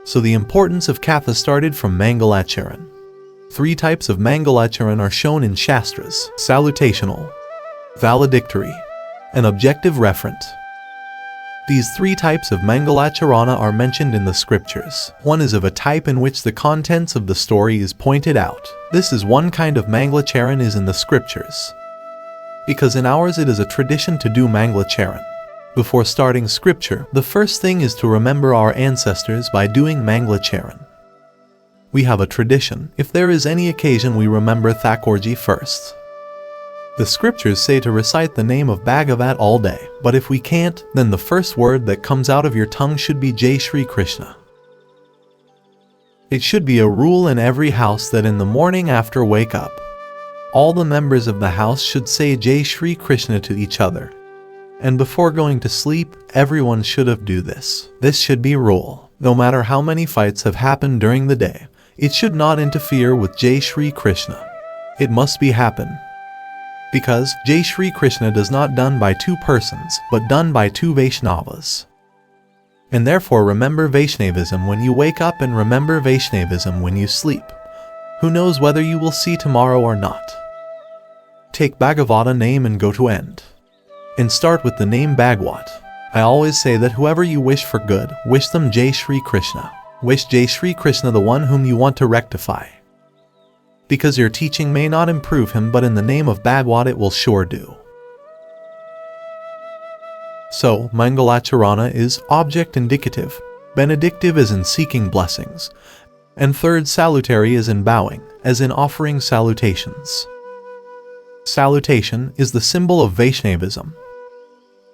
So the importance of Katha started from Mangalacharan. 3 types of Mangalacharan are shown in Shastras: salutational, valedictory, and objective referent. These 3 types of Mangalacharana are mentioned in the scriptures. One is of a type in which the contents of the story is pointed out. This is one kind of Mangalacharan is in the scriptures. Because in ours it is a tradition to do Mangalacharan. Before starting scripture, the first thing is to remember our ancestors by doing Mangalacharan. We have a tradition. If there is any occasion, we remember Thakurji first. The scriptures say to recite the name of Bhagavat all day, but if we can't, then the first word that comes out of your tongue should be Jai Shri Krishna. It should be a rule in every house that in the morning after wake up, all the members of the house should say Jai Shri Krishna to each other. And before going to sleep, everyone should do this. This should be rule. No matter how many fights have happened during the day, it should not interfere with Jai Shri Krishna. It must be happen. Because Jai Shri Krishna does not done by 2 persons, but done by 2 Vaishnavas. And therefore remember Vaishnavism when you wake up and remember Vaishnavism when you sleep. Who knows whether you will see tomorrow or not. Take Bhagavata name and go to end. And start with the name Bhagwat. I always say that whoever you wish for good, wish them Jai Shri Krishna. Wish Jai Shri Krishna the one whom you want to rectify. Because your teaching may not improve him, but in the name of Bhagwat it will sure do. So, Mangalacharana is object indicative, benedictive is in seeking blessings, and third salutary is in bowing, as in offering salutations. Salutation is the symbol of Vaishnavism.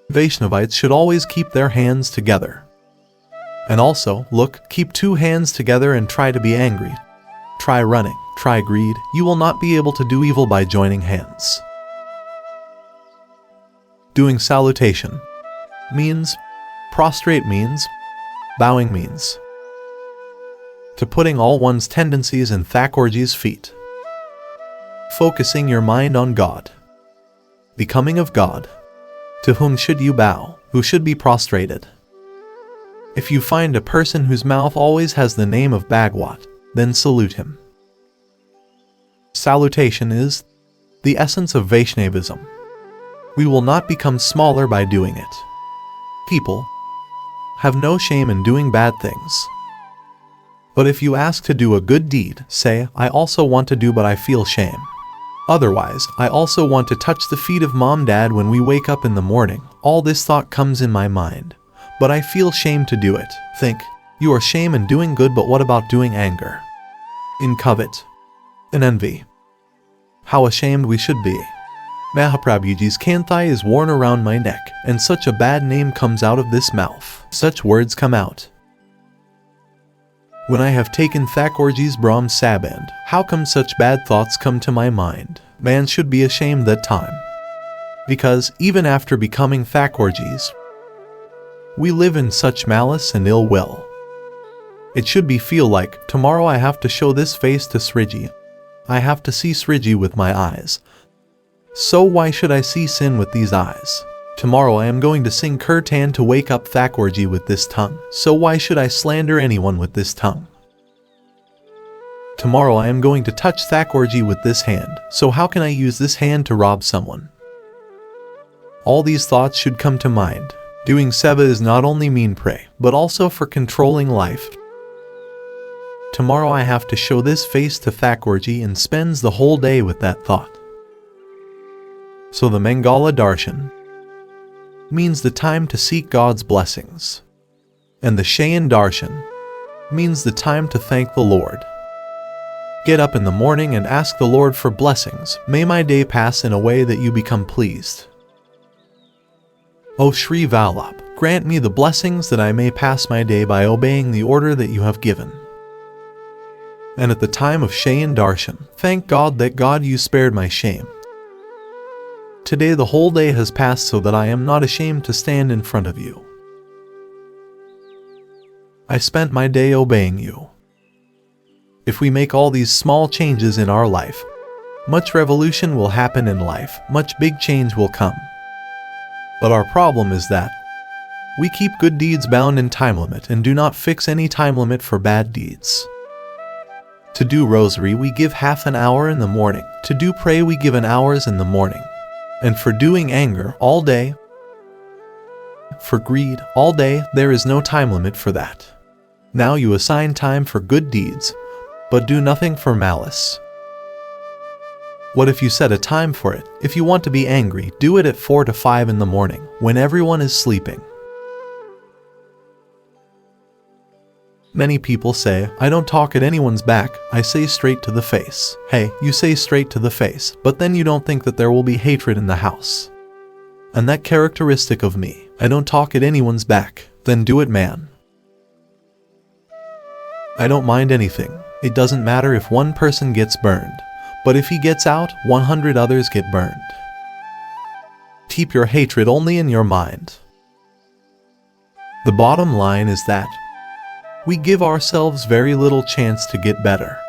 Vaishnavites should always keep their hands together. And also, keep 2 hands together and try to be angry. Try running, try greed, you will not be able to do evil by joining hands. Doing salutation means, prostrate means, bowing means. To putting all one's tendencies in Thakurji's feet. Focusing your mind on God. Becoming of God. To whom should you bow? Who should be prostrated? If you find a person whose mouth always has the name of Bhagwat, then salute him. Salutation is the essence of Vaishnavism. We will not become smaller by doing it. People have no shame in doing bad things. But if you ask to do a good deed, say, I also want to do but I feel shame. Otherwise, I also want to touch the feet of mom dad when we wake up in the morning. All this thought comes in my mind. But I feel shame to do it. Think, you are shame in doing good, but what about doing anger? In covet. In envy. How ashamed we should be. Mahaprabhuji's kanthai is worn around my neck, and such a bad name comes out of this mouth. Such words come out. When I have taken Thakurji's Brahm Saband, how come such bad thoughts come to my mind? Man should be ashamed that time. Because, even after becoming Thakurji's, we live in such malice and ill will. It should be feel like, tomorrow I have to show this face to Sriji. I have to see Sriji with my eyes. So why should I see sin with these eyes? Tomorrow I am going to sing Kirtan to wake up Thakurji with this tongue. So why should I slander anyone with this tongue? Tomorrow I am going to touch Thakurji with this hand. So how can I use this hand to rob someone? All these thoughts should come to mind. Doing seva is not only mean pray, but also for controlling life. Tomorrow I have to show this face to Thakurji, and spends the whole day with that thought. So the Mangala Darshan means the time to seek God's blessings. And the Shayan Darshan means the time to thank the Lord. Get up in the morning and ask the Lord for blessings. May my day pass in a way that you become pleased. O Shri Vallabh, grant me the blessings that I may pass my day by obeying the order that you have given. And at the time of Shayan Darshan, thank God that God you spared my shame. Today the whole day has passed so that I am not ashamed to stand in front of you. I spent my day obeying you. If we make all these small changes in our life, much revolution will happen in life, much big change will come. But our problem is that We keep good deeds bound in time limit and do not fix any time limit for bad deeds. To do rosary, we give half an hour in the morning. To do pray, we give an hours in the morning. And for doing anger all day, for greed all day, there is no time limit for that. Now you assign time for good deeds, but do nothing for malice. What if you set a time for it? If you want to be angry, do it at 4 to 5 in the morning, when everyone is sleeping. Many people say, I don't talk at anyone's back, I say straight to the face. Hey, you say straight to the face, but then you don't think that there will be hatred in the house. And that characteristic of me, I don't talk at anyone's back, then do it, man. I don't mind anything. It doesn't matter if one person gets burned, but if he gets out, 100 others get burned. Keep your hatred only in your mind. The bottom line is that we give ourselves very little chance to get better.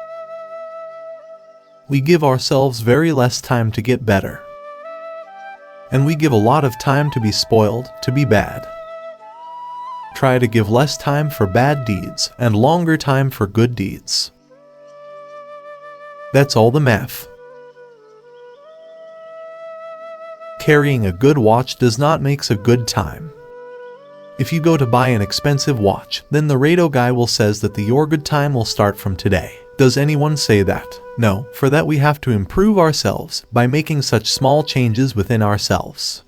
We give ourselves very less time to get better. And we give a lot of time to be spoiled, to be bad. Try to give less time for bad deeds and longer time for good deeds. That's all the math. Carrying a good watch does not make a good time. If you go to buy an expensive watch, then the radio guy will says that your good time will start from today. Does anyone say that? No, for that we have to improve ourselves by making such small changes within ourselves.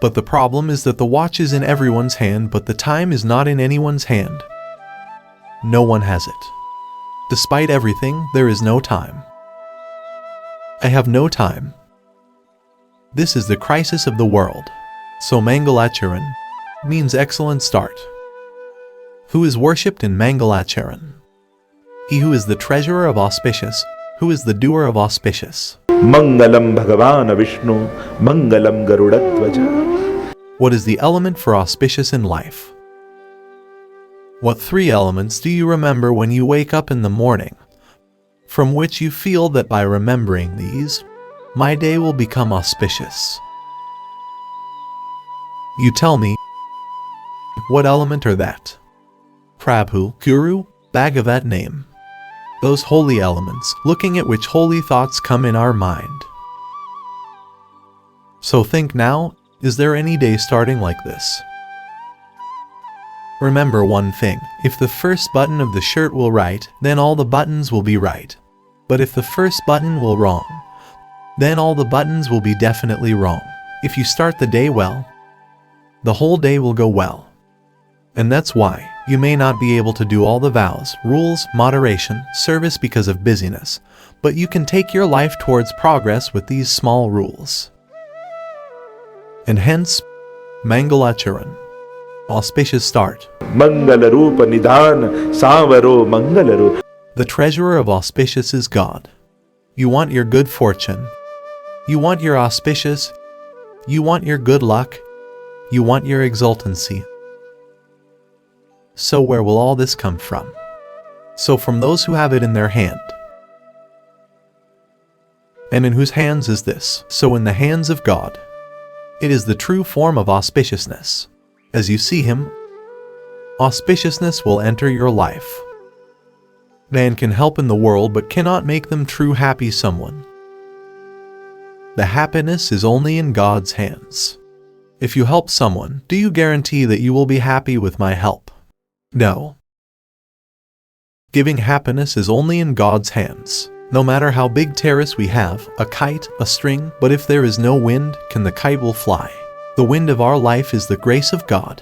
But the problem is that the watch is in everyone's hand, but the time is not in anyone's hand. No one has it. Despite everything, there is no time. I have no time. This is the crisis of the world. So Mangalacharan means excellent start. Who is worshipped in Mangalacharan? He who is the treasurer of auspicious, who is the doer of auspicious. Mangalam Bhagavan Vishnu, Mangalam Garudatvaja. What is the element for auspicious in life? What 3 elements do you remember when you wake up in the morning, from which you feel that by remembering these, my day will become auspicious? You tell me, what element are that? Prabhu, Guru, Bhagavat name. Those holy elements, looking at which holy thoughts come in our mind. So think now, is there any day starting like this? Remember one thing, if the first button of the shirt will right, then all the buttons will be right. But if the first button will wrong, then all the buttons will be definitely wrong. If you start the day well, the whole day will go well. And that's why you may not be able to do all the vows, rules, moderation, service because of busyness, but you can take your life towards progress with these small rules. And hence, Mangalacharan, auspicious start. Mangalarupa Nidhan Savaro Mangalaru. The treasurer of auspicious is God. You want your good fortune. You want your auspicious. You want your good luck. You want your exultancy. So where will all this come from? So from those who have it in their hand. And in whose hands is this? So in the hands of God. It is the true form of auspiciousness. As you see Him, auspiciousness will enter your life. Man can help in the world but cannot make them true happy someone. The happiness is only in God's hands. If you help someone, do you guarantee that you will be happy with my help? No. Giving happiness is only in God's hands. No matter how big terrace we have, a kite, a string, but if there is no wind, can the kite will fly. The wind of our life is the grace of God.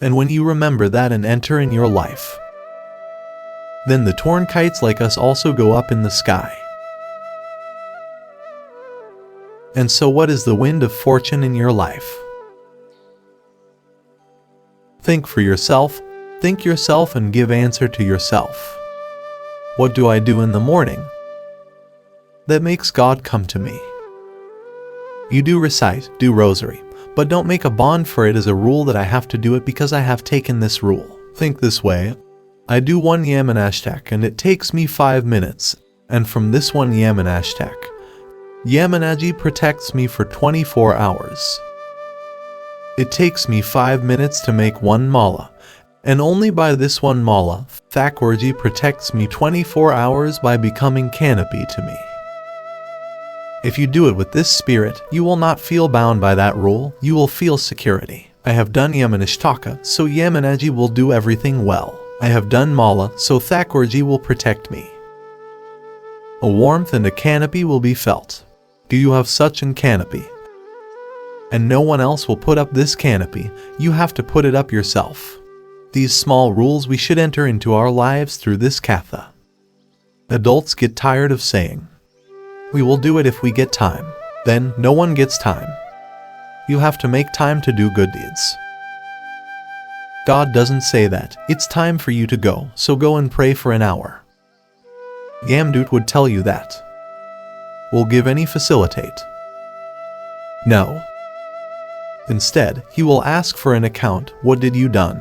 And when you remember that and enter in your life, then the torn kites like us also go up in the sky. And so what is the wind of fortune in your life? Think for yourself. Think yourself and give answer to yourself. What do I do in the morning that makes God come to me? You do recite, do rosary, but don't make a bond for it as a rule that I have to do it because I have taken this rule. Think this way. I do 1 Yamanashtak and it takes me 5 minutes, and from this 1 Yamanashtak, Yamanaji protects me for 24 hours. It takes me 5 minutes to make one mala, and only by this one mala, Thakurji protects me 24 hours by becoming canopy to me. If you do it with this spirit, you will not feel bound by that rule, you will feel security. I have done Yamanashtaka, so Yamanaji will do everything well. I have done mala, so Thakurji will protect me. A warmth and a canopy will be felt. Do you have such an canopy? And no one else will put up this canopy, you have to put it up yourself. These small rules we should enter into our lives through this katha. Adults get tired of saying, "We will do it if we get time." Then no one gets time. You have to make time to do good deeds. God doesn't say that, it's time for you to go, so go and pray for an hour. Yamdut would tell you that. Will give any facilitate? No. Instead, he will ask for an account, what did you done?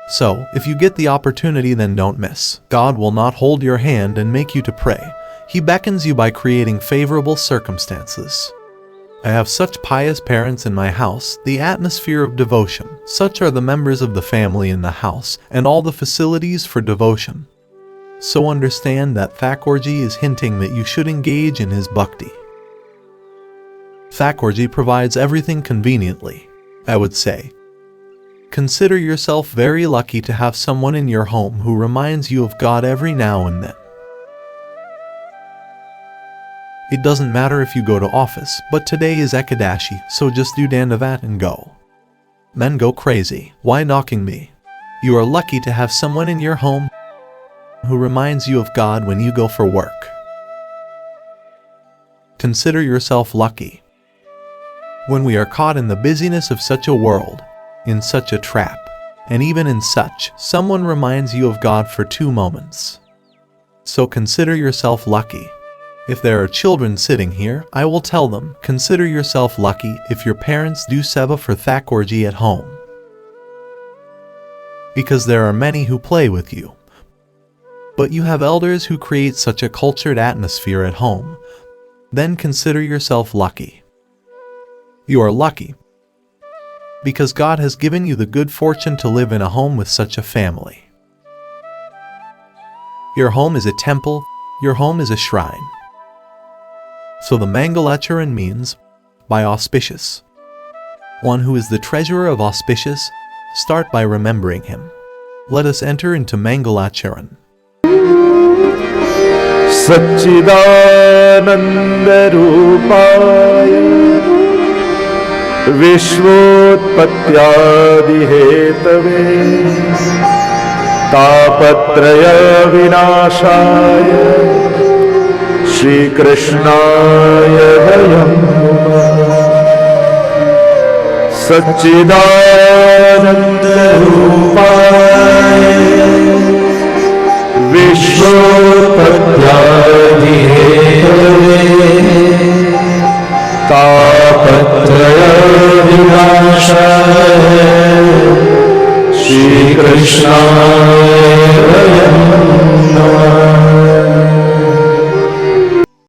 So, if you get the opportunity, then don't miss. God will not hold your hand and make you to pray. He beckons you by creating favorable circumstances. I have such pious parents in my house, the atmosphere of devotion. Such are the members of the family in the house, and all the facilities for devotion. So understand that Thakurji is hinting that you should engage in his bhakti. Thakurji provides everything conveniently. I would say, consider yourself very lucky to have someone in your home who reminds you of God every now and then. It doesn't matter if you go to office, but today is Ekadashi, so just do Dandavat and go. Men go crazy, why knocking me? You are lucky to have someone in your home who reminds you of God when you go for work. Consider yourself lucky. When we are caught in the busyness of such a world, in such a trap, and even in such, someone reminds you of God for 2 moments. So consider yourself lucky. If there are children sitting here, I will tell them, consider yourself lucky if your parents do seva for Thakurji at home. Because there are many who play with you. But you have elders who create such a cultured atmosphere at home. Then consider yourself lucky. You are lucky because God has given you the good fortune to live in a home with such a family. Your home is a temple, your home is a shrine. So the Mangalacharan means, by auspicious. One who is the treasurer of auspicious, start by remembering him. Let us enter into Mangalacharan. Satchidananda Rupaya Vishvotpatyadi Hetave Tapatraya Vinashaya Shri Krishnaya Vayam Satchidananda Rupaya Vishvotpatyadi Hetave Tapatraya Vinashaya Shri Krishnaya Vayam Namah.